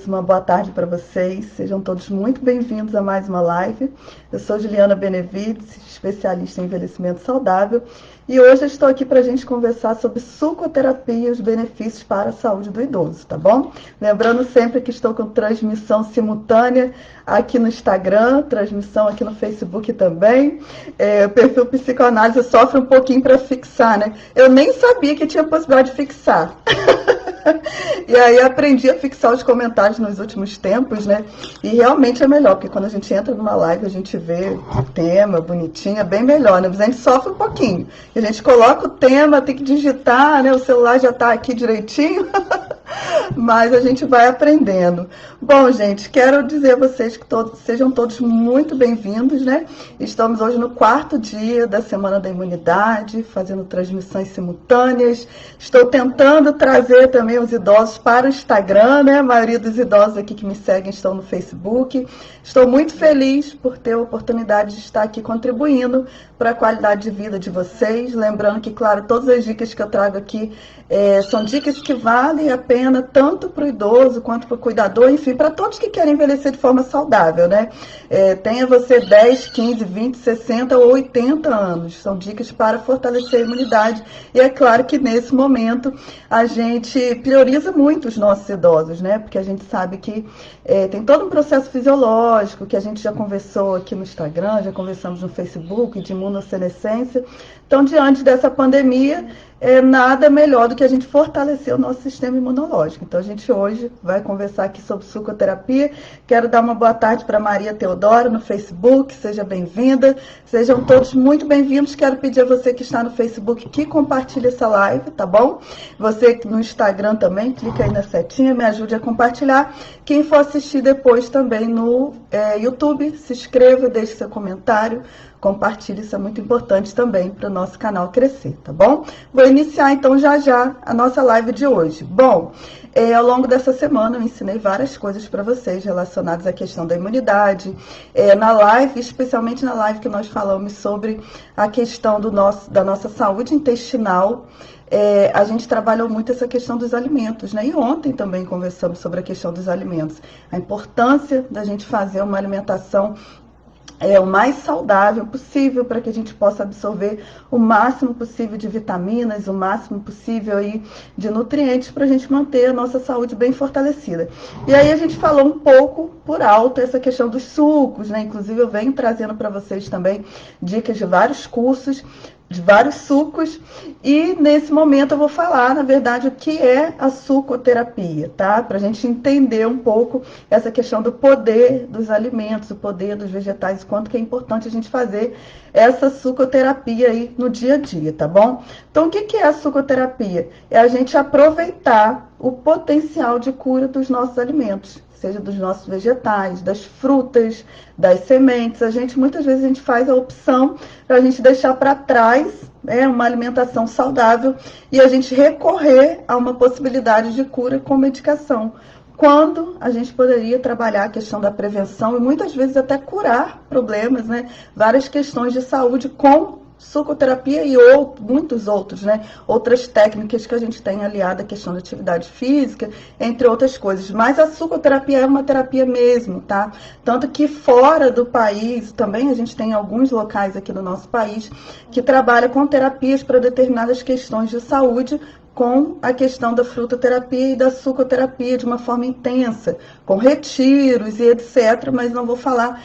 Uma boa tarde para vocês, sejam todos muito bem-vindos a mais uma live. Eu sou Juliana Benevides, especialista em envelhecimento saudável, e hoje eu estou aqui para a gente conversar sobre sucoterapia e os benefícios para a saúde do idoso, tá bom? Lembrando sempre que estou com transmissão simultânea aqui no Instagram, transmissão aqui no Facebook também. O perfil Psicoanálise sofre um pouquinho para fixar, né? Eu nem sabia que tinha possibilidade de fixar. E aí aprendi a fixar os comentários nos últimos tempos, né? E realmente é melhor, porque quando a gente entra numa live, a gente vê o tema bonitinho, é bem melhor, né? Mas a gente sofre um pouquinho. E a gente coloca o tema, tem que digitar, né? O celular já está aqui direitinho. Mas a gente vai aprendendo. Bom, gente, quero dizer a vocês que sejam todos muito bem-vindos, né? Estamos hoje no 4º dia da Semana da Imunidade, fazendo transmissões simultâneas. Estou tentando trazer também os idosos para o Instagram, né? A maioria dos idosos aqui que me seguem estão no Facebook. Estou muito feliz por ter a oportunidade de estar aqui contribuindo para a qualidade de vida de vocês. Lembrando que, claro, todas as dicas que eu trago aqui são dicas que valem a pena tanto para o idoso quanto para o cuidador, enfim, para todos que querem envelhecer de forma saudável, né? Tenha você 10, 15, 20, 60 ou 80 anos. São dicas para fortalecer a imunidade. E é claro que nesse momento a gente prioriza muito os nossos idosos, né? Porque a gente sabe que tem todo um processo fisiológico que a gente já conversou aqui no Instagram, já conversamos no Facebook, de imunossenescência. Então, diante dessa pandemia, nada melhor do que a gente fortalecer o nosso sistema imunológico. Então, a gente hoje vai conversar aqui sobre sucoterapia. Quero dar uma boa tarde para Maria Teodora no Facebook, seja bem-vinda. Sejam todos muito bem-vindos. Quero pedir a você que está no Facebook que compartilhe essa live, tá bom? Você no Instagram também, clica aí na setinha, me ajude a compartilhar. Quem for assistir depois também no YouTube, se inscreva, deixe seu comentário. Compartilhe, isso é muito importante também para o nosso canal crescer, tá bom? Vou iniciar então já a nossa live de hoje. Bom, ao longo dessa semana eu ensinei várias coisas para vocês relacionadas à questão da imunidade. Na live, especialmente na live que nós falamos sobre a questão da nossa saúde intestinal, a gente trabalhou muito essa questão dos alimentos, né? E ontem também conversamos sobre a questão dos alimentos. A importância da gente fazer uma alimentação o mais saudável possível para que a gente possa absorver o máximo possível de vitaminas, o máximo possível aí de nutrientes para a gente manter a nossa saúde bem fortalecida. E aí a gente falou um pouco por alto essa questão dos sucos, né? Inclusive eu venho trazendo para vocês também dicas de vários cursos, de vários sucos, e nesse momento eu vou falar, na verdade, o que é a sucoterapia, tá? Para a gente entender um pouco essa questão do poder dos alimentos, o poder dos vegetais, quanto que é importante a gente fazer essa sucoterapia aí no dia a dia, tá bom? Então, o que é a sucoterapia? É a gente aproveitar o potencial de cura dos nossos alimentos, seja dos nossos vegetais, das frutas, das sementes. Muitas vezes a gente faz a opção para a gente deixar para trás uma alimentação saudável e a gente recorrer a uma possibilidade de cura com medicação, quando a gente poderia trabalhar a questão da prevenção e muitas vezes até curar problemas, né? Várias questões de saúde com sucoterapia e muitos outros, né? Outras técnicas que a gente tem aliada à questão da atividade física, entre outras coisas. Mas a sucoterapia é uma terapia mesmo, tá? Tanto que fora do país, também a gente tem alguns locais aqui no nosso país que trabalham com terapias para determinadas questões de saúde, com a questão da frutoterapia e da sucoterapia de uma forma intensa, com retiros e etc., mas não vou falar,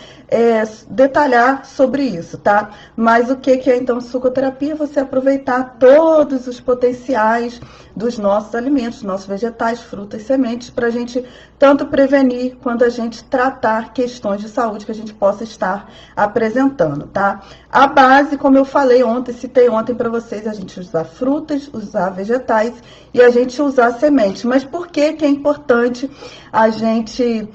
detalhar sobre isso, tá? Mas o que é então sucoterapia? Você aproveitar todos os potenciais dos nossos alimentos, nossos vegetais, frutas, sementes, para a gente tanto prevenir quanto a gente tratar questões de saúde que a gente possa estar apresentando, tá? A base, como eu falei ontem, citei ontem para vocês, a gente usar frutas, usar vegetais e a gente usar sementes. Mas por que é importante a gente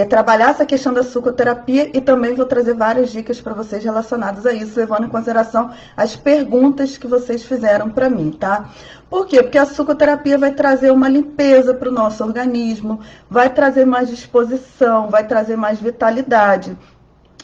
trabalhar essa questão da sucoterapia? E também vou trazer várias dicas para vocês relacionadas a isso, levando em consideração as perguntas que vocês fizeram para mim, tá? Por quê? Porque a sucoterapia vai trazer uma limpeza para o nosso organismo, vai trazer mais disposição, vai trazer mais vitalidade.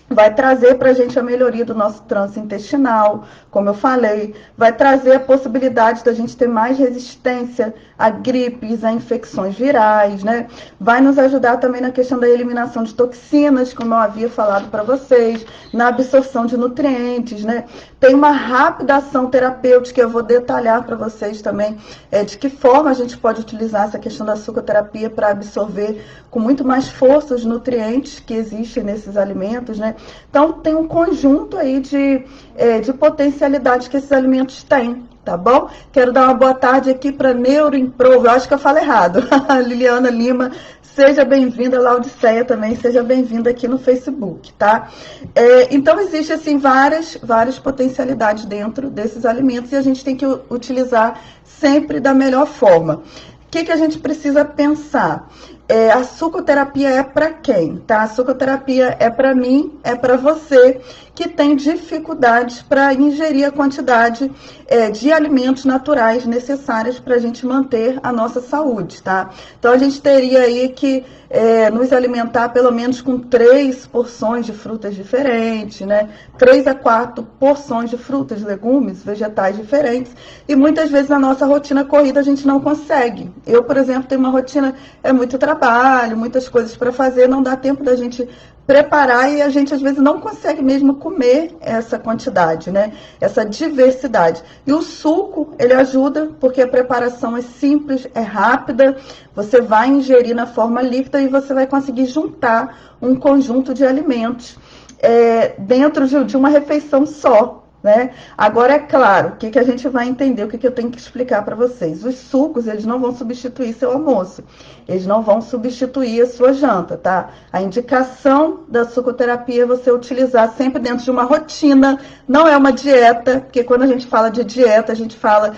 vai trazer para a gente a melhoria do nosso trânsito intestinal, como eu falei, vai trazer a possibilidade da gente ter mais resistência a gripes, a infecções virais, né? Vai nos ajudar também na questão da eliminação de toxinas, como eu havia falado para vocês, na absorção de nutrientes, né? Tem uma rápida ação terapêutica, eu vou detalhar para vocês também de que forma a gente pode utilizar essa questão da sucoterapia para absorver com muito mais força os nutrientes que existem nesses alimentos, né? Então, tem um conjunto aí de potencialidades que esses alimentos têm, tá bom? Quero dar uma boa tarde aqui para Neuroimprove, eu acho que eu falei errado. Liliana Lima, seja bem-vinda, Laudiceia também, seja bem-vinda aqui no Facebook, tá? Então, existe, assim, várias potencialidades dentro desses alimentos e a gente tem que utilizar sempre da melhor forma. O que a gente precisa pensar? A sucoterapia é para quem, tá? A sucoterapia é para mim, é para você que tem dificuldades para ingerir a quantidade de alimentos naturais necessários para a gente manter a nossa saúde, tá? Então, a gente teria aí que nos alimentar pelo menos com 3 porções de frutas diferentes, né? 3 a 4 porções de frutas, legumes, vegetais diferentes. E muitas vezes na nossa rotina corrida a gente não consegue. Eu, por exemplo, tenho uma rotina, muito trabalho, muitas coisas para fazer, não dá tempo da gente preparar e a gente às vezes não consegue mesmo comer essa quantidade, né? Essa diversidade. E o suco, ele ajuda porque a preparação é simples, é rápida, você vai ingerir na forma líquida e você vai conseguir juntar um conjunto de alimentos dentro de uma refeição só, né? Agora, é claro, o que a gente vai entender, o que eu tenho que explicar para vocês. Os sucos, eles não vão substituir seu almoço, eles não vão substituir a sua janta, tá? A indicação da sucoterapia é você utilizar sempre dentro de uma rotina, não é uma dieta, porque quando a gente fala de dieta, a gente fala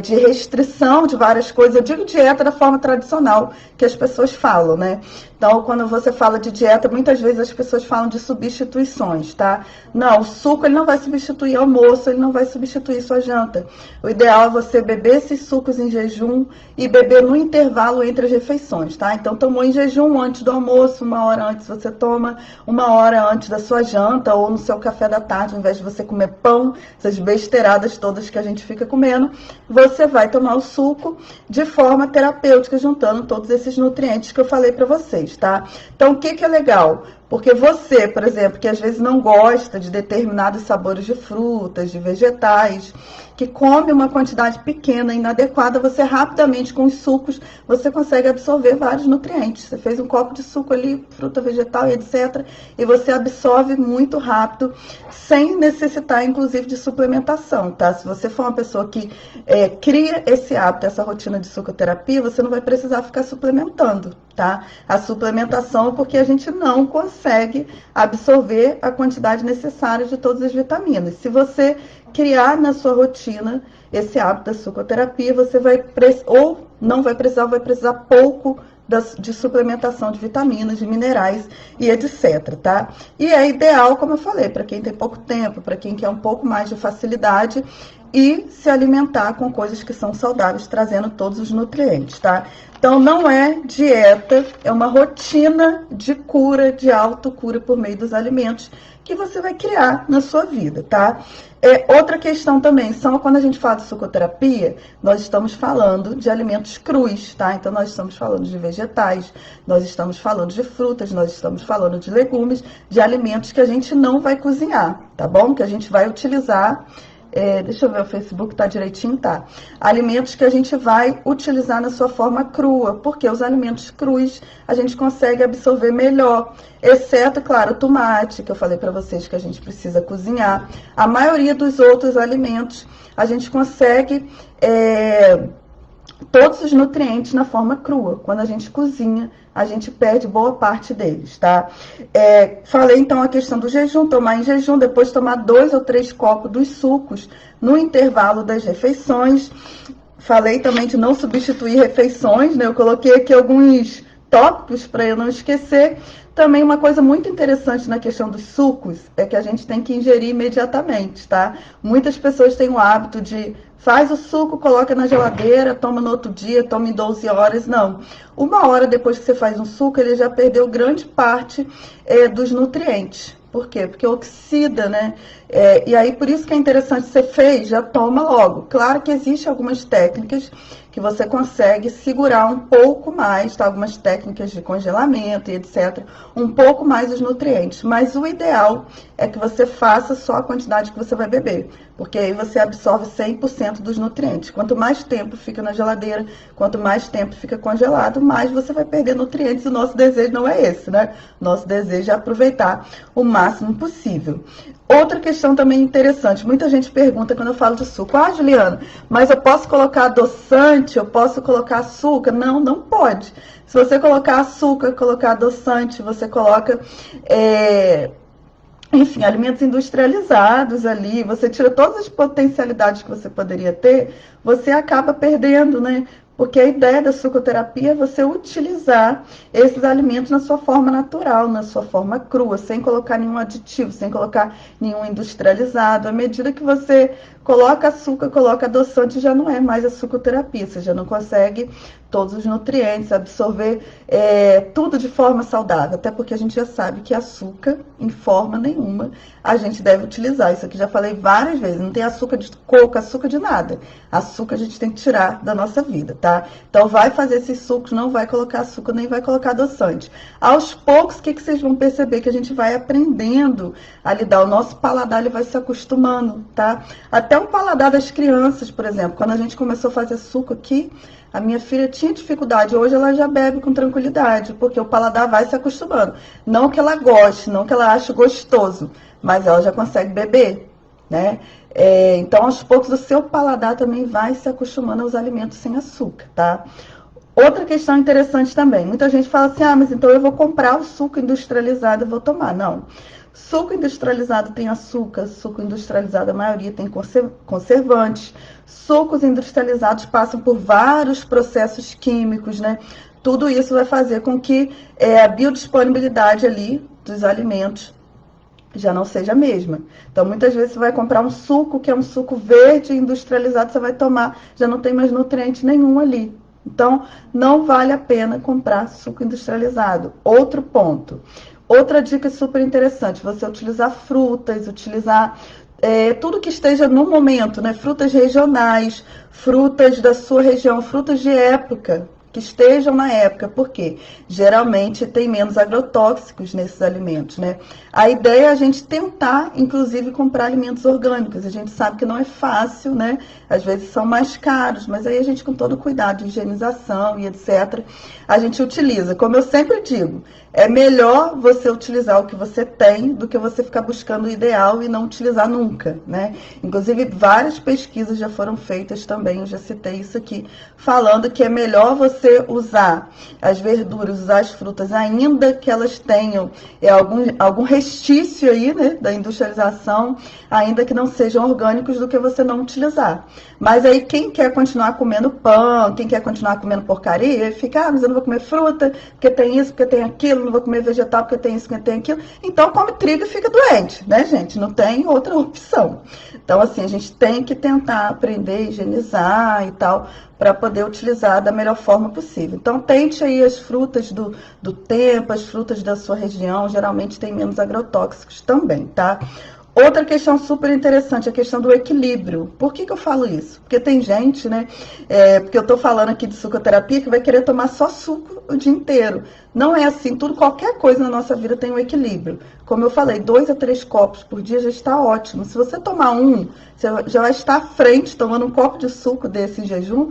de restrição de várias coisas. Eu digo dieta da forma tradicional que as pessoas falam, né? Então, quando você fala de dieta, muitas vezes as pessoas falam de substituições, tá? Não, o suco ele não vai substituir almoço, ele não vai substituir sua janta. O ideal é você beber esses sucos em jejum e beber no intervalo entre as refeições, tá? Então, tomou em jejum antes do almoço, 1 hora antes você toma, 1 hora antes da sua janta ou no seu café da tarde, ao invés de você comer pão, essas besteiradas todas que a gente fica comendo, você vai tomar o suco de forma terapêutica, juntando todos esses nutrientes que eu falei para vocês, tá? Então, o que é legal? Porque você, por exemplo, que às vezes não gosta de determinados sabores de frutas, de vegetais, que come uma quantidade pequena, inadequada, você rapidamente, com os sucos, você consegue absorver vários nutrientes. Você fez um copo de suco ali, fruta, vegetal e etc., e você absorve muito rápido, sem necessitar, inclusive, de suplementação, tá? Se você for uma pessoa que cria esse hábito, essa rotina de sucoterapia, você não vai precisar ficar suplementando, tá? A suplementação é porque a gente não consegue absorver a quantidade necessária de todas as vitaminas. Se você criar na sua rotina esse hábito da sucoterapia, você vai ou não vai precisar, ou vai precisar pouco de suplementação de vitaminas, de minerais e etc, tá? E é ideal, como eu falei, para quem tem pouco tempo, para quem quer um pouco mais de facilidade e se alimentar com coisas que são saudáveis, trazendo todos os nutrientes, tá? Então, não é dieta, é uma rotina de cura, de autocura por meio dos alimentos que você vai criar na sua vida, tá? Outra questão também, quando a gente fala de sucoterapia, nós estamos falando de alimentos crus, tá? Então, nós estamos falando de vegetais, nós estamos falando de frutas, nós estamos falando de legumes, de alimentos que a gente não vai cozinhar, tá bom? Que a gente vai utilizar... deixa eu ver, o Facebook tá direitinho, tá? Alimentos que a gente vai utilizar na sua forma crua, porque os alimentos crus a gente consegue absorver melhor, exceto, claro, o tomate, que eu falei para vocês que a gente precisa cozinhar. A maioria dos outros alimentos a gente consegue todos os nutrientes na forma crua. Quando a gente cozinha, a gente perde boa parte deles, tá? Falei então a questão do jejum, tomar em jejum, depois tomar 2 ou 3 copos dos sucos no intervalo das refeições. Falei também de não substituir refeições, né? Eu coloquei aqui alguns tópicos para eu não esquecer. Também uma coisa muito interessante na questão dos sucos é que a gente tem que ingerir imediatamente, tá? Muitas pessoas têm o hábito de faz o suco, coloca na geladeira, toma no outro dia, toma em 12 horas. Não. 1 hora depois que você faz um suco, ele já perdeu grande parte dos nutrientes, Por quê? Porque oxida, né? E aí, por isso que é interessante, você fez, já toma logo. Claro que existem algumas técnicas que você consegue segurar um pouco mais, tá? Algumas técnicas de congelamento e etc. Um pouco mais os nutrientes. Mas o ideal é que você faça só a quantidade que você vai beber. Porque aí você absorve 100% dos nutrientes. Quanto mais tempo fica na geladeira, quanto mais tempo fica congelado, mais você vai perder nutrientes. E o nosso desejo não é esse, né? Nosso desejo é aproveitar o máximo possível. Outra questão também interessante, muita gente pergunta quando eu falo de suco, Juliana, mas eu posso colocar adoçante, eu posso colocar açúcar? Não, não pode. Se você colocar açúcar, colocar adoçante, você coloca, enfim, alimentos industrializados ali, você tira todas as potencialidades que você poderia ter, você acaba perdendo, né? Porque a ideia da sucoterapia é você utilizar esses alimentos na sua forma natural, na sua forma crua, sem colocar nenhum aditivo, sem colocar nenhum industrializado. À medida que você coloca açúcar, coloca adoçante, já não é mais a sucoterapia, você já não consegue todos os nutrientes, absorver tudo de forma saudável, até porque a gente já sabe que açúcar, em forma nenhuma, a gente deve utilizar. Isso aqui já falei várias vezes, não tem açúcar de coco, açúcar de nada. Açúcar a gente tem que tirar da nossa vida, tá? Então vai fazer esses sucos, não vai colocar açúcar, nem vai colocar adoçante. Aos poucos, o que vocês vão perceber? Que a gente vai aprendendo a lidar, o nosso paladar ele vai se acostumando, tá? Até o paladar das crianças, por exemplo, quando a gente começou a fazer suco aqui, a minha filha tinha dificuldade, hoje ela já bebe com tranquilidade, porque o paladar vai se acostumando. Não que ela goste, não que ela ache gostoso, mas ela já consegue beber, né? Então, aos poucos, o seu paladar também vai se acostumando aos alimentos sem açúcar, tá? Outra questão interessante também, muita gente fala assim, mas então eu vou comprar o suco industrializado e vou tomar. Não. Suco industrializado tem açúcar, suco industrializado a maioria tem conservantes, sucos industrializados passam por vários processos químicos, né? Tudo isso vai fazer com que a biodisponibilidade ali dos alimentos já não seja a mesma. Então, muitas vezes você vai comprar um suco, que é um suco verde industrializado, você vai tomar, já não tem mais nutriente nenhum ali. Então, não vale a pena comprar suco industrializado. Outro ponto. Outra dica super interessante, você utilizar frutas, utilizar tudo que esteja no momento, né? Frutas regionais, frutas da sua região, frutas de época, que estejam na época, porque geralmente tem menos agrotóxicos nesses alimentos, né? A ideia é a gente tentar, inclusive, comprar alimentos orgânicos. A gente sabe que não é fácil, né? Às vezes são mais caros, mas aí a gente, com todo cuidado de higienização e etc., a gente utiliza. Como eu sempre digo, é melhor você utilizar o que você tem do que você ficar buscando o ideal e não utilizar nunca, né? Inclusive, várias pesquisas já foram feitas também, eu já citei isso aqui, falando que é melhor você usar as verduras, usar as frutas, ainda que elas tenham algum restício aí, né, da industrialização, ainda que não sejam orgânicos, do que você não utilizar. Mas aí quem quer continuar comendo pão, quem quer continuar comendo porcaria, fica, mas eu não vou comer fruta, porque tem isso, porque tem aquilo, não vou comer vegetal, porque tem isso, porque tem aquilo. Então come trigo e fica doente, né, gente? Não tem outra opção. Então, assim, a gente tem que tentar aprender a higienizar e tal, para poder utilizar da melhor forma possível. Então, tente aí as frutas do tempo, as frutas da sua região, geralmente tem menos agrotóxicos também, tá? Outra questão super interessante, a questão do equilíbrio. Por que eu falo isso? Porque tem gente, né, porque eu tô falando aqui de sucoterapia, que vai querer tomar só suco o dia inteiro. Não é assim, qualquer coisa na nossa vida tem um equilíbrio. Como eu falei, 2 a 3 copos por dia já está ótimo. Se você tomar você já vai estar à frente, tomando um copo de suco desse em jejum,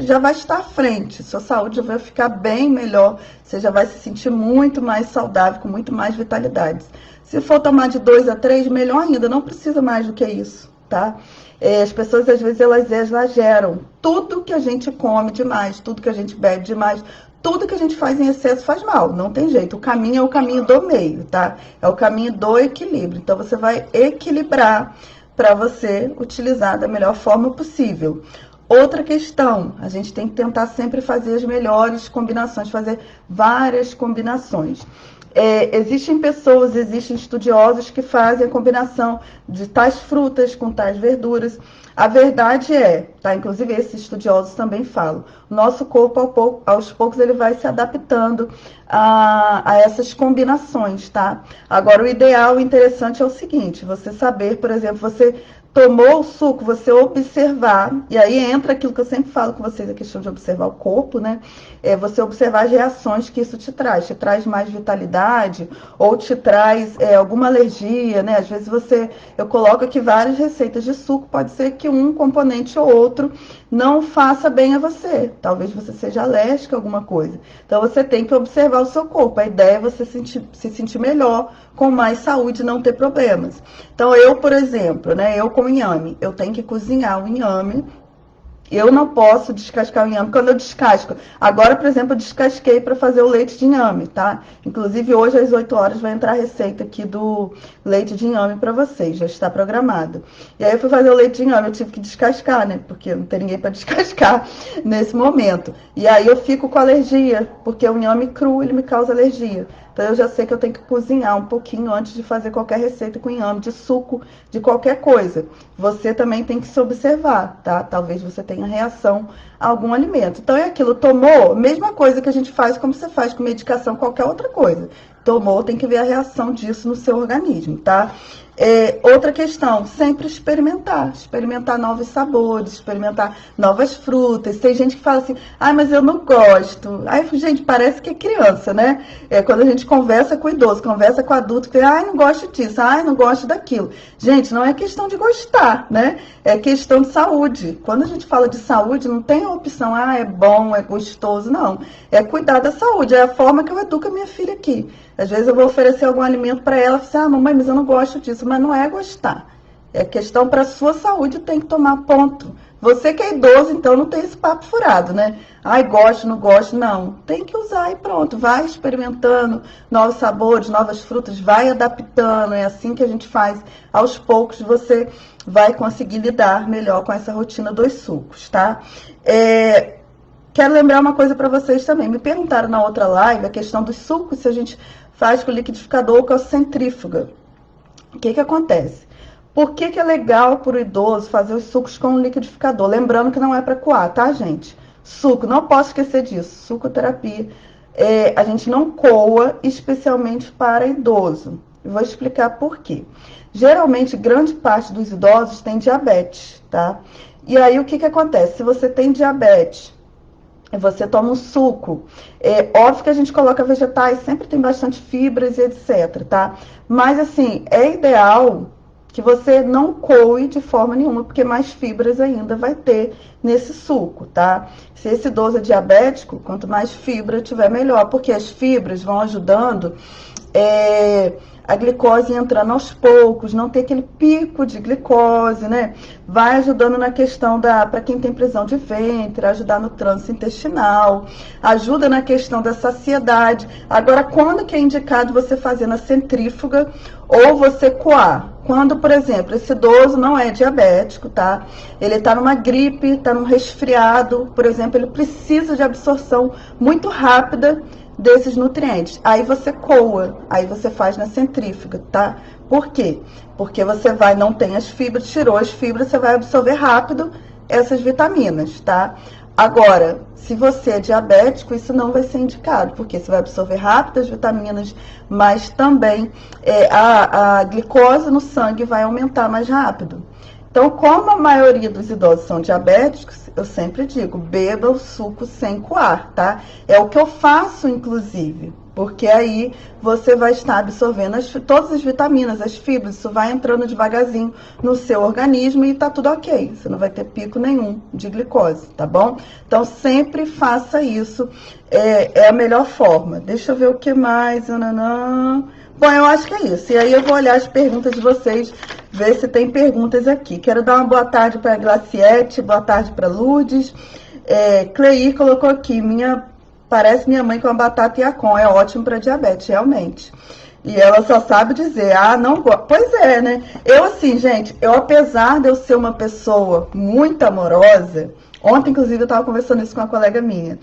já vai estar à frente. Sua saúde já vai ficar bem melhor, você já vai se sentir muito mais saudável, com muito mais vitalidade. Se for tomar de 2 a 3, melhor ainda, não precisa mais do que isso, tá? As pessoas, às vezes, elas exageram. Tudo que a gente come demais, tudo que a gente bebe demais, tudo que a gente faz em excesso faz mal, não tem jeito. O caminho é o caminho do meio, tá? É o caminho do equilíbrio. Então, você vai equilibrar para você utilizar da melhor forma possível. Outra questão, a gente tem que tentar sempre fazer as melhores combinações, fazer várias combinações. Existem pessoas, existem estudiosos que fazem a combinação de tais frutas com tais verduras. A verdade é, tá? Inclusive esses estudiosos também falam, o nosso corpo aos poucos ele vai se adaptando a essas combinações, tá? Agora o ideal, o interessante é o seguinte, você saber, por exemplo, você tomou o suco, você observar, e aí entra aquilo que eu sempre falo com vocês, a questão de observar o corpo, né? Você observar as reações que isso te traz mais vitalidade, ou te traz alguma alergia, né? Às vezes eu coloco aqui várias receitas de suco, pode ser que um componente ou outro não faça bem a você, talvez você seja alérgica a alguma coisa. Então você tem que observar o seu corpo, a ideia é você se sentir melhor, com mais saúde, não ter problemas. Então eu, por exemplo, né, eu com inhame, eu tenho que cozinhar o inhame. Eu não posso descascar o inhame. Quando eu descasco, agora, por exemplo, eu descasquei para fazer o leite de inhame, tá? Inclusive, hoje às 8 horas vai entrar a receita aqui do leite de inhame para vocês, já está programado. E aí eu fui fazer o leite de inhame, eu tive que descascar, né? Porque não tem ninguém para descascar nesse momento. E aí eu fico com alergia, porque o inhame cru, ele me causa alergia. Então eu já sei que eu tenho que cozinhar um pouquinho antes de fazer qualquer receita com inhame, de suco, de qualquer coisa. Você também tem que se observar, tá? Talvez você tenha reação a algum alimento. Então é aquilo, tomou, mesma coisa que a gente faz como você faz com medicação, qualquer outra coisa. Tomou, tem que ver a reação disso no seu organismo, tá? Outra questão, sempre experimentar novos sabores, experimentar novas frutas. Tem gente que fala assim, mas eu não gosto. Aí, gente, parece que é criança, né? Quando a gente conversa com o idoso, conversa com o adulto, que não gosto disso, não gosto daquilo. Gente, não é questão de gostar, né? É questão de saúde. Quando a gente fala de saúde, não tem a opção, é bom, é gostoso, não. É cuidar da saúde, é a forma que eu educo a minha filha aqui. Às vezes eu vou oferecer algum alimento para ela, e falo mamãe, mas eu não gosto disso. Mas não é gostar. É questão para a sua saúde, tem que tomar ponto. Você que é idoso, então não tem esse papo furado, né? Gosto, não gosto, não. Tem que usar e pronto. Vai experimentando novos sabores, novas frutas, vai adaptando. É assim que a gente faz. Aos poucos você vai conseguir lidar melhor com essa rotina dos sucos, tá? Quero lembrar uma coisa para vocês também. Me perguntaram na outra live a questão dos sucos, se a gente faz com liquidificador ou com a centrífuga. O que acontece? Por que é legal para o idoso fazer os sucos com o liquidificador? Lembrando que não é para coar, tá, gente? Suco, não posso esquecer disso. Sucoterapia, a gente não coa especialmente para idoso. Eu vou explicar por quê. Geralmente, grande parte dos idosos tem diabetes, tá? E aí, o que acontece? Se você tem diabetes, você toma um suco. Óbvio que a gente coloca vegetais, sempre tem bastante fibras e etc, tá? Mas, assim, é ideal que você não coe de forma nenhuma, porque mais fibras ainda vai ter nesse suco, tá? Se esse idoso é diabético, quanto mais fibra tiver, melhor, porque as fibras vão ajudando a glicose entrando aos poucos, não ter aquele pico de glicose, né? Vai ajudando na questão para quem tem prisão de ventre, ajudar no trânsito intestinal, ajuda na questão da saciedade. Agora, quando que é indicado você fazer na centrífuga ou você coar? Quando, por exemplo, esse idoso não é diabético, tá? Ele está numa gripe, está num resfriado, por exemplo, ele precisa de absorção muito rápida desses nutrientes. Aí você coa, aí você faz na centrífuga, tá? Por quê? Porque você não tem as fibras, tirou as fibras, você vai absorver rápido essas vitaminas, tá? Agora, se você é diabético, isso não vai ser indicado, porque você vai absorver rápido as vitaminas, mas também a glicose no sangue vai aumentar mais rápido. Então, como a maioria dos idosos são diabéticos, eu sempre digo, beba o suco sem coar, tá? É o que eu faço, inclusive, porque aí você vai estar absorvendo todas as vitaminas, as fibras, isso vai entrando devagarzinho no seu organismo e tá tudo ok. Você não vai ter pico nenhum de glicose, tá bom? Então, sempre faça isso, é a melhor forma. Deixa eu ver o que mais, Bom, eu acho que é isso. E aí eu vou olhar as perguntas de vocês, ver se tem perguntas aqui. Quero dar uma boa tarde para a Glaciete, boa tarde para Lourdes. Cleir colocou aqui, parece minha mãe com a batata Yacon, é ótimo para diabetes, realmente. E ela só sabe dizer, não gosto. Pois é, né? Eu assim, gente, apesar de eu ser uma pessoa muito amorosa, ontem, inclusive, eu estava conversando isso com uma colega minha,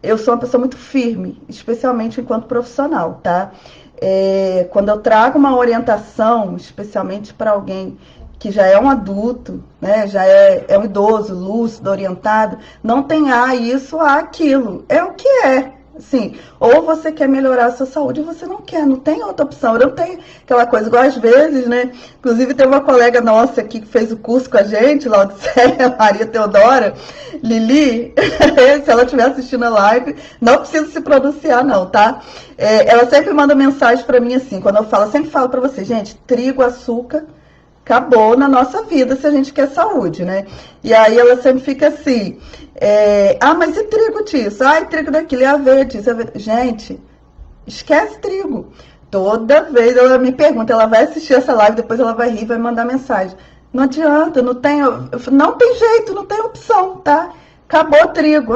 eu sou uma pessoa muito firme, especialmente enquanto profissional, tá? quando eu trago uma orientação, especialmente para alguém que já é um adulto, né, já é um idoso, lúcido, orientado, não tem isso, aquilo. É o que é. Assim, ou você quer melhorar a sua saúde ou você não quer, não tem outra opção. Eu não tenho aquela coisa, igual às vezes, né? Inclusive tem uma colega nossa aqui que fez o curso com a gente, lá de Séria, Maria Teodora, Lili, se ela estiver assistindo a live, não precisa se pronunciar não, tá? Ela sempre manda mensagem para mim assim, quando eu falo, eu sempre falo para você, gente, trigo, açúcar, acabou na nossa vida se a gente quer saúde, né? E aí ela sempre fica assim, mas e trigo disso? E trigo daquilo, e aveia disso. Gente, esquece trigo. Toda vez ela me pergunta, ela vai assistir essa live, depois ela vai rir, vai mandar mensagem. Não adianta, não tem jeito, não tem opção, tá? Acabou o trigo.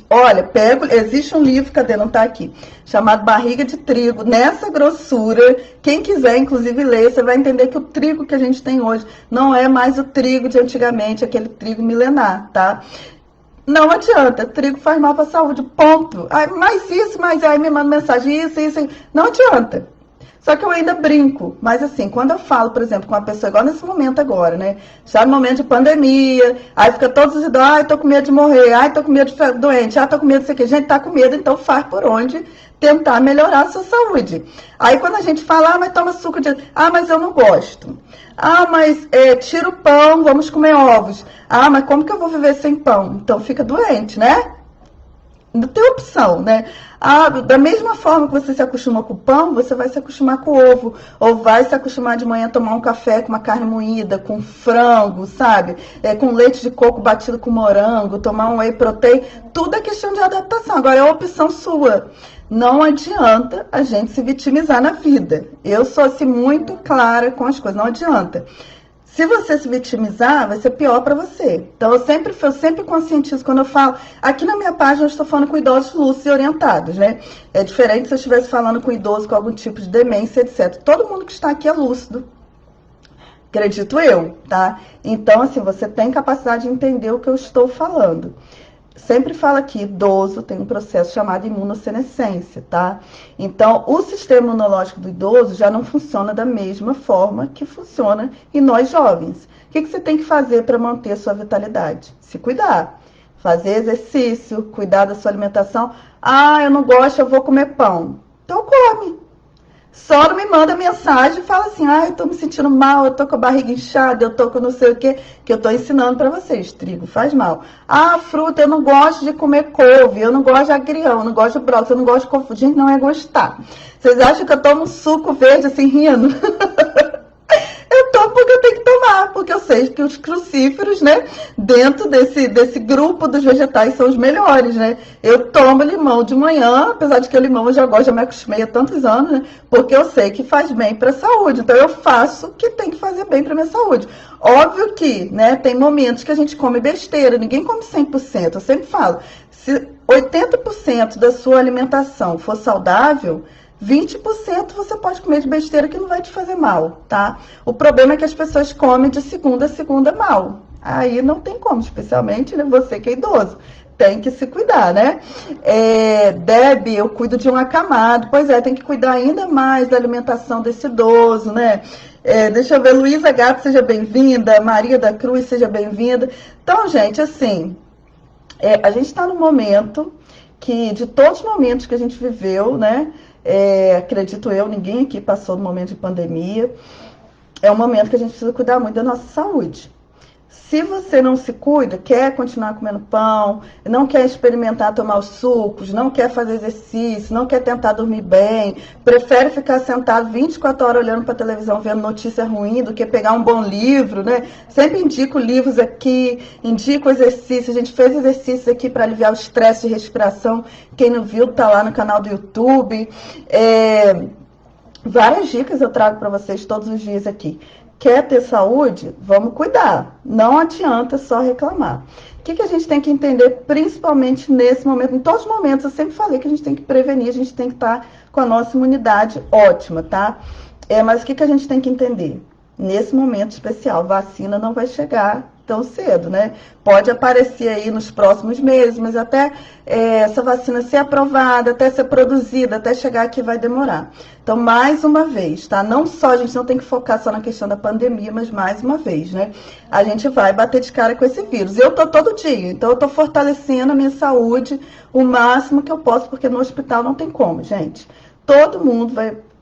Olha, existe um livro, cadê? Não tá aqui, chamado Barriga de Trigo, nessa grossura. Quem quiser, inclusive, ler, você vai entender que o trigo que a gente tem hoje não é mais o trigo de antigamente, aquele trigo milenar, tá? Não adianta, trigo faz mal para a saúde, ponto. Mas aí me manda mensagem, isso. Não adianta. Só que eu ainda brinco, mas assim, quando eu falo, por exemplo, com uma pessoa, igual nesse momento agora, né? Já no momento de pandemia, aí fica todos os idosos, tô com medo de morrer, tô com medo de ficar doente, tô com medo disso aqui. Gente, tá com medo, então faz por onde tentar melhorar a sua saúde. Aí quando a gente fala, mas toma suco de... mas eu não gosto. Mas tira o pão, vamos comer ovos. Mas como que eu vou viver sem pão? Então fica doente, né? Não tem opção, né? Da mesma forma que você se acostuma com o pão, você vai se acostumar com o ovo. Ou vai se acostumar de manhã a tomar um café com uma carne moída, com frango, sabe? Com leite de coco batido com morango, tomar um whey protein. Tudo é questão de adaptação. Agora é a opção sua. Não adianta a gente se vitimizar na vida. Eu sou assim muito clara com as coisas, não adianta. Se você se vitimizar, vai ser pior para você. Então, eu sempre conscientizo quando eu falo... Aqui na minha página, eu estou falando com idosos lúcidos e orientados, né? É diferente se eu estivesse falando com idoso com algum tipo de demência, etc. Todo mundo que está aqui é lúcido. Acredito eu, tá? Então, assim, você tem capacidade de entender o que eu estou falando. Sempre falo aqui, idoso tem um processo chamado imunossenescência, tá? Então, o sistema imunológico do idoso já não funciona da mesma forma que funciona em nós jovens. O que você tem que fazer para manter a sua vitalidade? Se cuidar. Fazer exercício, cuidar da sua alimentação. Eu não gosto, eu vou comer pão. Então, come. Só não me manda mensagem e fala assim, eu tô me sentindo mal, eu tô com a barriga inchada, eu tô com não sei o quê, que eu tô ensinando pra vocês, trigo faz mal. Fruta, eu não gosto de comer couve, eu não gosto de agrião, eu não gosto de brócolis, eu não gosto de couve. Gente, não é gostar. Vocês acham que eu tomo suco verde assim, rindo? Eu tomo porque eu tenho que tomar, porque eu sei que os crucíferos, né, dentro desse grupo dos vegetais são os melhores, né? Eu tomo limão de manhã, apesar de que o limão eu já gosto, já me acostumei há tantos anos, né? Porque eu sei que faz bem para a saúde. Então eu faço o que tem que fazer bem para minha saúde. Óbvio que, né, tem momentos que a gente come besteira, ninguém come 100%. Eu sempre falo, se 80% da sua alimentação for saudável, 20% você pode comer de besteira que não vai te fazer mal, tá? O problema é que as pessoas comem de segunda a segunda mal. Aí não tem como, especialmente, né, você que é idoso. Tem que se cuidar, né? Deb, eu cuido de um acamado. Pois é, tem que cuidar ainda mais da alimentação desse idoso, né? Deixa eu ver, Luísa Gato, seja bem-vinda. Maria da Cruz, seja bem-vinda. Então, gente, assim, a gente está num momento que, de todos os momentos que a gente viveu, né? Acredito eu, ninguém aqui passou no momento de pandemia. É um momento que a gente precisa cuidar muito da nossa saúde. Se você não se cuida, quer continuar comendo pão, não quer experimentar tomar os sucos, não quer fazer exercício, não quer tentar dormir bem, prefere ficar sentado 24 horas olhando para a televisão, vendo notícia ruim, do que pegar um bom livro, né? Sempre indico livros aqui, indico exercício. A gente fez exercícios aqui para aliviar o estresse de respiração. Quem não viu, tá lá no canal do YouTube. Várias dicas eu trago para vocês todos os dias aqui. Quer ter saúde? Vamos cuidar. Não adianta só reclamar. O que a gente tem que entender, principalmente nesse momento? Em todos os momentos, eu sempre falei que a gente tem que prevenir, a gente tem que estar com a nossa imunidade ótima, tá? Mas o que a gente tem que entender? Nesse momento especial, vacina não vai chegar tão cedo, né? Pode aparecer aí nos próximos meses, mas até essa vacina ser aprovada, até ser produzida, até chegar aqui vai demorar. Então, mais uma vez, tá? Não só, a gente não tem que focar só na questão da pandemia, mas mais uma vez, né? A gente vai bater de cara com esse vírus. Eu tô todo dia, então eu tô fortalecendo a minha saúde o máximo que eu posso, porque no hospital não tem como, gente.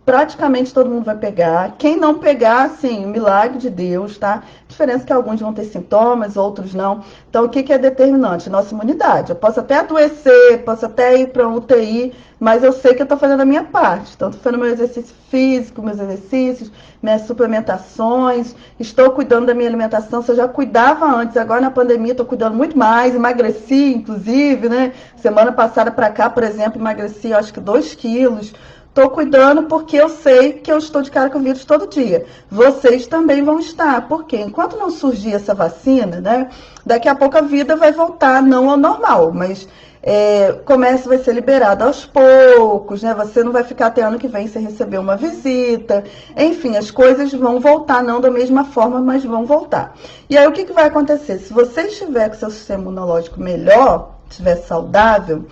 Praticamente todo mundo vai pegar. Quem não pegar, sim, milagre de Deus, tá? A diferença é que alguns vão ter sintomas, outros não. Então, o que é determinante? Nossa imunidade. Eu posso até adoecer, posso até ir para UTI, mas eu sei que eu estou fazendo a minha parte. Então, estou fazendo meu exercício físico, meus exercícios, minhas suplementações, estou cuidando da minha alimentação. Se eu já cuidava antes, agora na pandemia estou cuidando muito mais, emagreci, inclusive, né? Semana passada para cá, por exemplo, emagreci, acho que 2 quilos. Estou cuidando porque eu sei que eu estou de cara com o vírus todo dia. Vocês também vão estar, porque enquanto não surgir essa vacina, né, daqui a pouco a vida vai voltar não ao normal, mas o comércio vai ser liberado aos poucos, né? Você não vai ficar até ano que vem sem receber uma visita. Enfim, as coisas vão voltar, não da mesma forma, mas vão voltar. E aí o que vai acontecer? Se você estiver com seu sistema imunológico melhor, estiver saudável,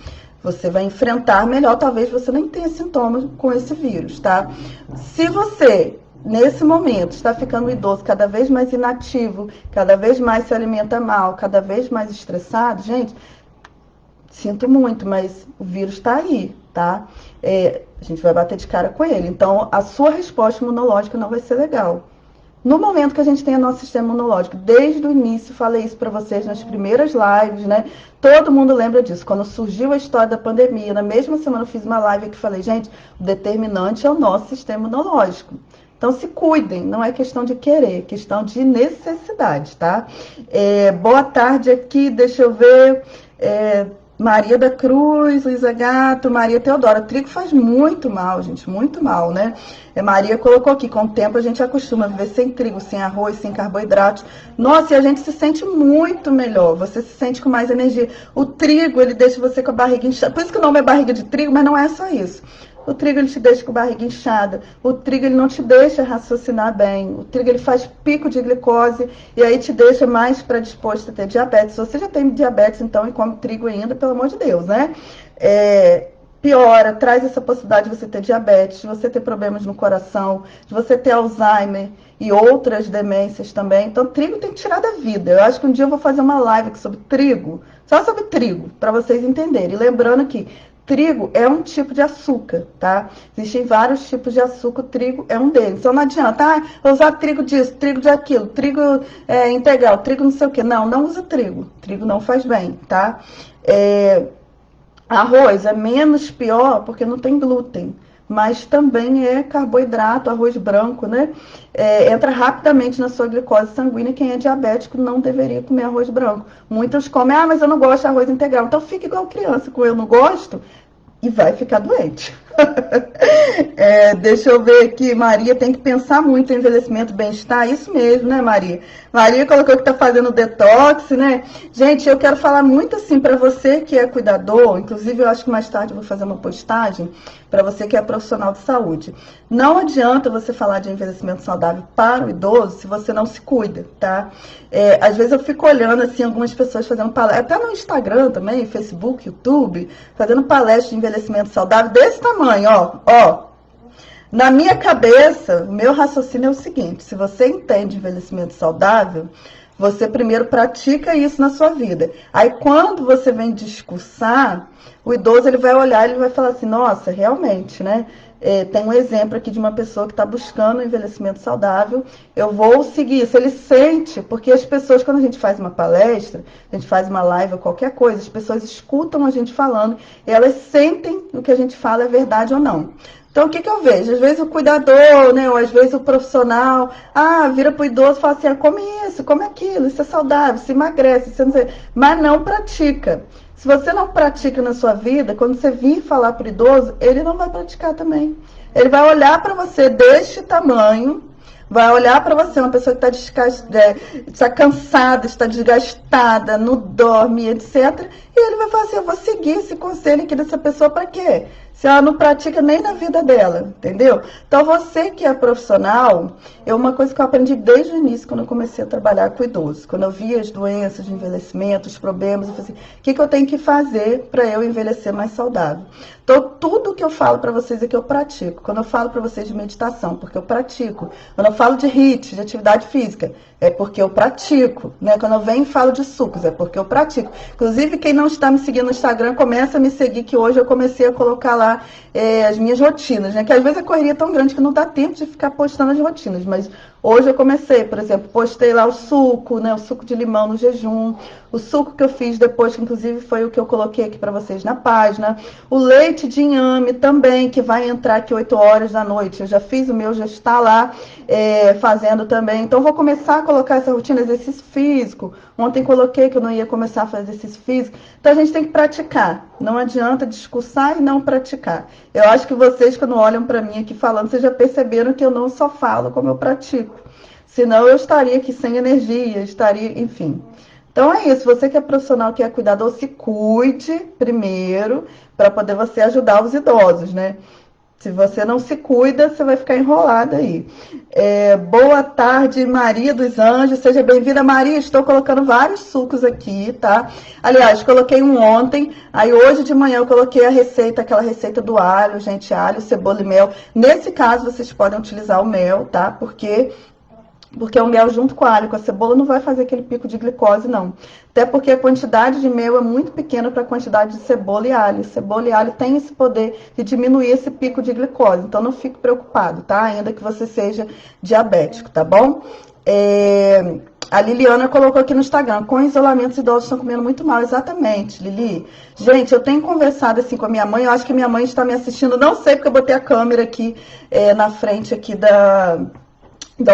você vai enfrentar melhor, talvez você nem tenha sintomas com esse vírus, tá? Se você, nesse momento, está ficando idoso, cada vez mais inativo, cada vez mais se alimenta mal, cada vez mais estressado, gente, sinto muito, mas o vírus está aí, tá? A gente vai bater de cara com ele. Então, a sua resposta imunológica não vai ser legal. No momento que a gente tem o nosso sistema imunológico, desde o início, falei isso para vocês nas primeiras lives, né? Todo mundo lembra disso. Quando surgiu a história da pandemia, na mesma semana eu fiz uma live que falei, gente, o determinante é o nosso sistema imunológico. Então se cuidem, não é questão de querer, é questão de necessidade, tá? Boa tarde aqui, deixa eu ver. Maria da Cruz, Luísa Gato, Maria Teodora. O trigo faz muito mal, gente, muito mal, né? Maria colocou aqui, com o tempo a gente acostuma a viver sem trigo, sem arroz, sem carboidratos. Nossa, e a gente se sente muito melhor, você se sente com mais energia. O trigo, ele deixa você com a barriga inchada. Por isso que o nome é barriga de trigo, mas não é só isso. O trigo, ele te deixa com a barriga inchada. O trigo, ele não te deixa raciocinar bem. O trigo, ele faz pico de glicose e aí te deixa mais predisposto a ter diabetes. Se você já tem diabetes, então, e come trigo ainda, pelo amor de Deus, né? Piora, traz essa possibilidade de você ter diabetes, de você ter problemas no coração, de você ter Alzheimer e outras demências também. Então, trigo tem que tirar da vida. Eu acho que um dia eu vou fazer uma live aqui sobre trigo, só sobre trigo, para vocês entenderem. E lembrando que trigo é um tipo de açúcar, tá? Existem vários tipos de açúcar, o trigo é um deles. Então não adianta, usar trigo disso, trigo de aquilo, trigo integral, trigo não sei o quê. Não, não usa trigo. Trigo não faz bem, tá? Arroz é menos pior porque não tem glúten, mas também é carboidrato, arroz branco, né? Entra rapidamente na sua glicose sanguínea. Quem é diabético não deveria comer arroz branco. Muitos comem, mas eu não gosto de arroz integral. Então fica igual criança, com eu não gosto, e vai ficar doente. Deixa eu ver aqui, Maria tem que pensar muito em envelhecimento, bem-estar, isso mesmo, né, Maria? Maria colocou que tá fazendo detox, né? Gente, eu quero falar muito assim para você que é cuidador, inclusive eu acho que mais tarde eu vou fazer uma postagem para você que é profissional de saúde. Não adianta você falar de envelhecimento saudável para o idoso se você não se cuida, tá? Às vezes eu fico olhando assim algumas pessoas fazendo palestra, até no Instagram também, Facebook, YouTube, fazendo palestra de envelhecimento saudável desse tamanho, ó. Na minha cabeça, o meu raciocínio é o seguinte: se você entende envelhecimento saudável, você primeiro pratica isso na sua vida. Aí quando você vem discursar, o idoso ele vai olhar e ele vai falar assim, nossa, realmente, né? Tem um exemplo aqui de uma pessoa que está buscando um envelhecimento saudável, eu vou seguir isso. Ele sente, porque as pessoas, quando a gente faz uma palestra, a gente faz uma live ou qualquer coisa, as pessoas escutam a gente falando e elas sentem o que a gente fala é verdade ou não. Então, o que eu vejo? Às vezes o cuidador, né, ou às vezes o profissional, vira pro idoso e fala assim, come isso, come aquilo, isso é saudável, se emagrece, isso não sei, mas não pratica. Se você não pratica na sua vida, quando você vir falar pro idoso, ele não vai praticar também. Ele vai olhar para você deste tamanho, vai olhar para você, uma pessoa que está cansada, está desgastada, não dorme, etc. E ele vai falar assim, eu vou seguir esse conselho aqui dessa pessoa para quê? se ela não pratica nem na vida dela, entendeu? Então, você que é profissional, é uma coisa que eu aprendi desde o início, quando eu comecei a trabalhar com idosos. Quando eu via as doenças de envelhecimento, os problemas, eu falei assim, o que eu tenho que fazer para eu envelhecer mais saudável? Então, tudo que eu falo para vocês é que eu pratico. Quando eu falo para vocês de meditação, porque eu pratico. Quando eu falo de HIIT, de atividade física, é porque eu pratico, né? Quando eu venho e falo de sucos, é porque eu pratico. Inclusive, quem não está me seguindo no Instagram, começa a me seguir, que hoje eu comecei a colocar lá as minhas rotinas, né? Que às vezes a correria é tão grande que não dá tempo de ficar postando as rotinas, mas hoje eu comecei, por exemplo, postei lá o suco, né? O suco de limão no jejum, o suco que eu fiz depois, que inclusive foi o que eu coloquei aqui para vocês na página, o leite de inhame também, que vai entrar aqui 8 horas da noite, eu já fiz o meu, já está lá fazendo também, então vou começar a colocar essa rotina, exercício físico. Ontem coloquei que eu não ia começar a fazer exercício físico, então a gente tem que praticar, não adianta discursar e não praticar. Eu acho que vocês, quando olham para mim aqui falando, vocês já perceberam que eu não só falo como eu pratico, senão eu estaria aqui sem energia, estaria, enfim. Então é isso, você que é profissional, que é cuidador, se cuide primeiro, para poder você ajudar os idosos, né? Se você não se cuida, você vai ficar enrolada aí. Boa tarde, Maria dos Anjos. Seja bem-vinda, Maria. Estou colocando vários sucos aqui, tá? Aliás, coloquei um ontem. Aí hoje de manhã eu coloquei a receita, aquela receita do alho, gente, alho, cebola e mel. Nesse caso, vocês podem utilizar o mel, tá? Porque o mel junto com a alho, com a cebola, não vai fazer aquele pico de glicose, não. Até porque a quantidade de mel é muito pequena para a quantidade de cebola e alho. Cebola e alho tem esse poder de diminuir esse pico de glicose. Então, não fique preocupado, tá? Ainda que você seja diabético, tá bom? A Liliana colocou aqui no Instagram, com isolamento, os idosos estão comendo muito mal. Exatamente, Lili. Gente, eu tenho conversado assim com a minha mãe, eu acho que minha mãe está me assistindo, não sei, porque eu botei a câmera aqui na frente aqui da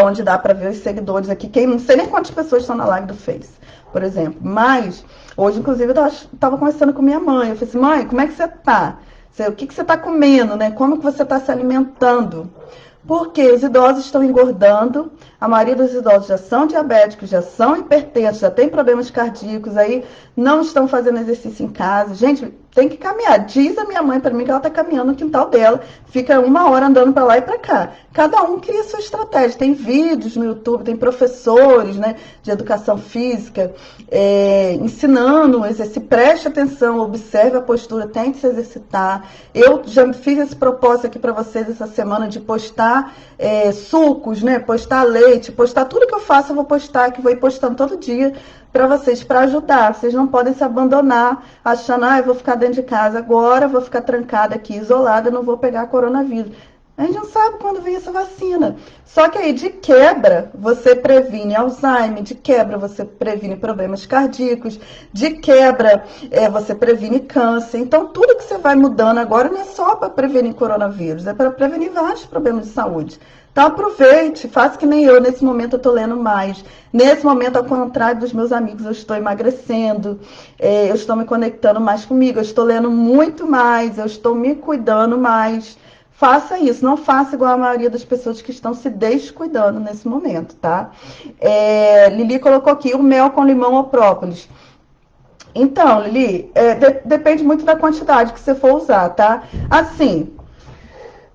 onde dá para ver os seguidores aqui. Não sei nem quantas pessoas estão na live do Face, por exemplo. Mas, hoje, inclusive, eu estava conversando com minha mãe. Eu falei assim, mãe, como é que você tá? O que você está comendo, né? Como que você está se alimentando? Porque os idosos estão engordando, a maioria dos idosos já são diabéticos, já são hipertensos, já tem problemas cardíacos, aí não estão fazendo exercício em casa. Gente, tem que caminhar. Diz a minha mãe para mim que ela está caminhando no quintal dela, fica 1 hora andando para lá e para cá. Cada um cria sua estratégia. Tem vídeos no YouTube, tem professores, né, de educação física ensinando, preste atenção, observe a postura, tente se exercitar. Eu já fiz esse propósito aqui para vocês essa semana de postar sucos, né, postar leite, postar tudo que eu faço, eu vou postar, que vou ir postando todo dia para vocês, para ajudar. Vocês não podem se abandonar achando, eu vou ficar dentro de casa agora, vou ficar trancada aqui, isolada, não vou pegar coronavírus. A gente não sabe quando vem essa vacina. Só que aí, de quebra, você previne Alzheimer, de quebra, você previne problemas cardíacos, de quebra, você previne câncer. Então, tudo que você vai mudando agora não é só para prevenir coronavírus, é para prevenir vários problemas de saúde. Então, aproveite, faça que nem eu. Nesse momento, eu estou lendo mais. Nesse momento, ao contrário dos meus amigos, eu estou emagrecendo, eu estou me conectando mais comigo, eu estou lendo muito mais, eu estou me cuidando mais. Faça isso, não faça igual a maioria das pessoas que estão se descuidando nesse momento, tá? Lili colocou aqui o mel com limão ou própolis. Então, Lili, depende muito da quantidade que você for usar, tá? Assim,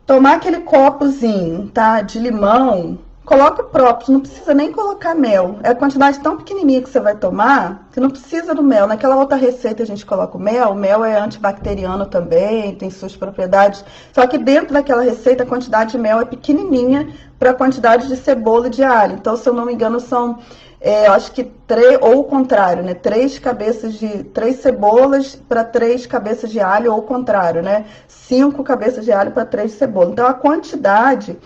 tomar aquele copozinho, tá, de limão, coloca o própolis, não precisa nem colocar mel. É a quantidade tão pequenininha que você vai tomar, que não precisa do mel. Naquela outra receita a gente coloca o mel é antibacteriano também, tem suas propriedades. Só que dentro daquela receita a quantidade de mel é pequenininha para a quantidade de cebola e de alho. Então, se eu não me engano, são, acho que 3, ou o contrário, né? 3 cebolas para 3 cabeças de alho, ou o contrário, né? 5 cabeças de alho para 3 cebolas. Então, a quantidade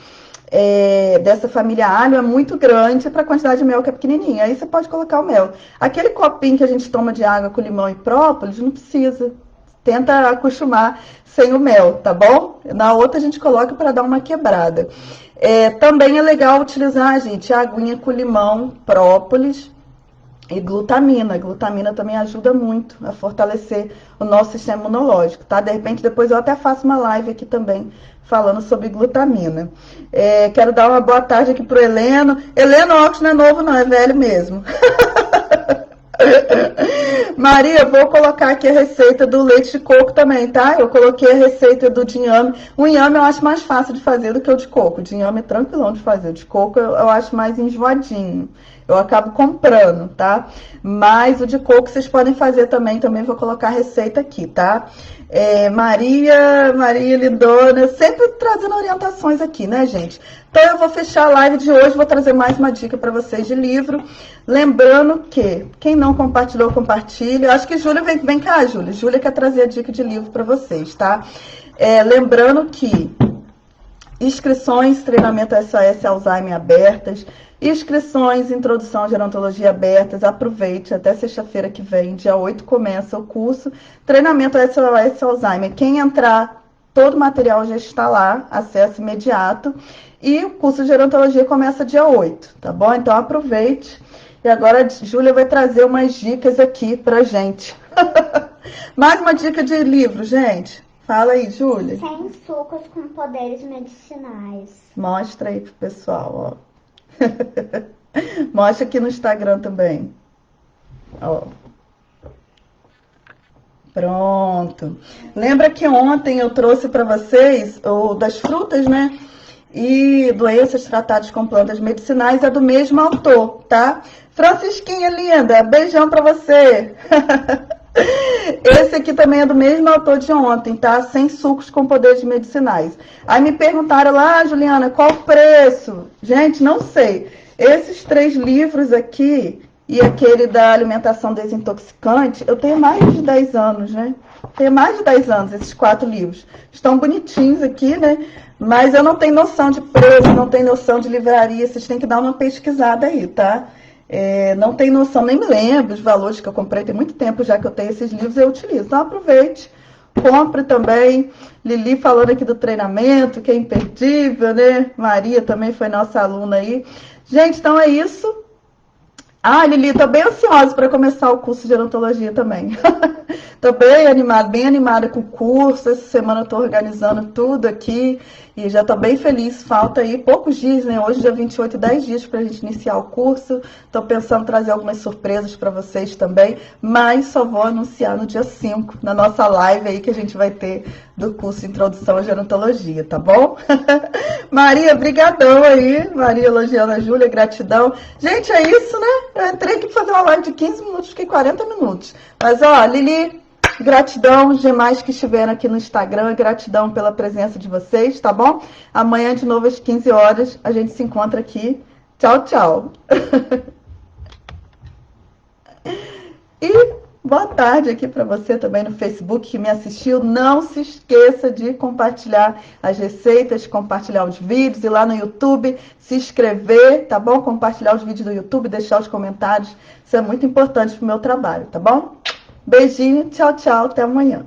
dessa família alho é muito grande para a quantidade de mel que é pequenininha. Aí você pode colocar o mel. Aquele copinho que a gente toma de água com limão e própolis, não precisa. Tenta acostumar sem o mel, tá bom? Na outra a gente coloca para dar uma quebrada. Também é legal utilizar, gente, a aguinha com limão, própolis e glutamina. A glutamina também ajuda muito a fortalecer o nosso sistema imunológico, tá? De repente, depois eu até faço uma live aqui também falando sobre glutamina. Quero dar uma boa tarde aqui pro Heleno. Heleno, óculos não é novo não, é velho mesmo. Maria, eu vou colocar aqui a receita do leite de coco também, tá? Eu coloquei a receita do inhame. O inhame eu acho mais fácil de fazer do que o de coco. O de inhame é tranquilão de fazer. O de coco eu acho mais enjoadinho. Eu acabo comprando, tá? Mas o de coco vocês podem fazer também. Também vou colocar a receita aqui, tá? Maria Lidona, sempre trazendo orientações aqui, né, gente? Então eu vou fechar a live de hoje, vou trazer mais uma dica para vocês de livro. Lembrando que quem não compartilhou, compartilha. Eu acho que Júlia vem cá, Júlia. Júlia quer trazer a dica de livro para vocês, tá? Lembrando que inscrições, treinamento SOS Alzheimer abertas, inscrições, introdução à gerontologia abertas, aproveite, até sexta-feira que vem, dia 8 começa o curso, treinamento SOS Alzheimer. Quem entrar, todo o material já está lá, acesso imediato, e o curso de gerontologia começa dia 8, tá bom? Então aproveite, e agora a Júlia vai trazer umas dicas aqui pra gente. Mais uma dica de livro, gente. Fala aí, Júlia. 100 sucos com poderes medicinais. Mostra aí pro pessoal, ó. Mostra aqui no Instagram também. Ó. Pronto. Lembra que ontem eu trouxe para vocês o das frutas, né? E doenças tratadas com plantas medicinais é do mesmo autor, tá? Francisquinha linda, beijão para você. Esse aqui também é do mesmo autor de ontem, tá? 100 sucos com poderes medicinais. Aí me perguntaram lá, Juliana, qual o preço? Gente, não sei. Esses 3 livros aqui e aquele da alimentação desintoxicante, eu tenho mais de 10 anos, né? Tenho mais de 10 anos, esses 4 livros. Estão bonitinhos aqui, né? Mas eu não tenho noção de preço, não tenho noção de livraria. Vocês têm que dar uma pesquisada aí, tá? Não tenho noção, nem me lembro os valores que eu comprei, tem muito tempo já que eu tenho esses livros, eu utilizo. Então aproveite, compre também. Lili falando aqui do treinamento, que é imperdível, né? Maria também foi nossa aluna aí. Gente, então é isso. Ah, Lili, tô bem ansiosa para começar o curso de gerontologia também. Tô bem animada com o curso. Essa semana eu tô organizando tudo aqui e já tô bem feliz. Falta aí poucos dias, né? Hoje, dia 28, 10 dias pra gente iniciar o curso. Tô pensando em trazer algumas surpresas para vocês também, mas só vou anunciar no dia 5, na nossa live aí que a gente vai ter do curso Introdução à Gerontologia, tá bom? Maria, brigadão aí. Maria elogiando a Júlia, gratidão. Gente, é isso, né? Eu entrei aqui para fazer uma live de 15 minutos, fiquei 40 minutos. Mas, ó, Lili, gratidão, os demais que estiveram aqui no Instagram, gratidão pela presença de vocês, tá bom? Amanhã, de novo, às 15 horas, a gente se encontra aqui. Tchau, tchau. E boa tarde aqui para você também no Facebook que me assistiu. Não se esqueça de compartilhar as receitas, compartilhar os vídeos e lá no YouTube se inscrever, tá bom? Compartilhar os vídeos do YouTube, deixar os comentários. Isso é muito importante pro meu trabalho, tá bom? Beijinho, tchau, tchau, até amanhã.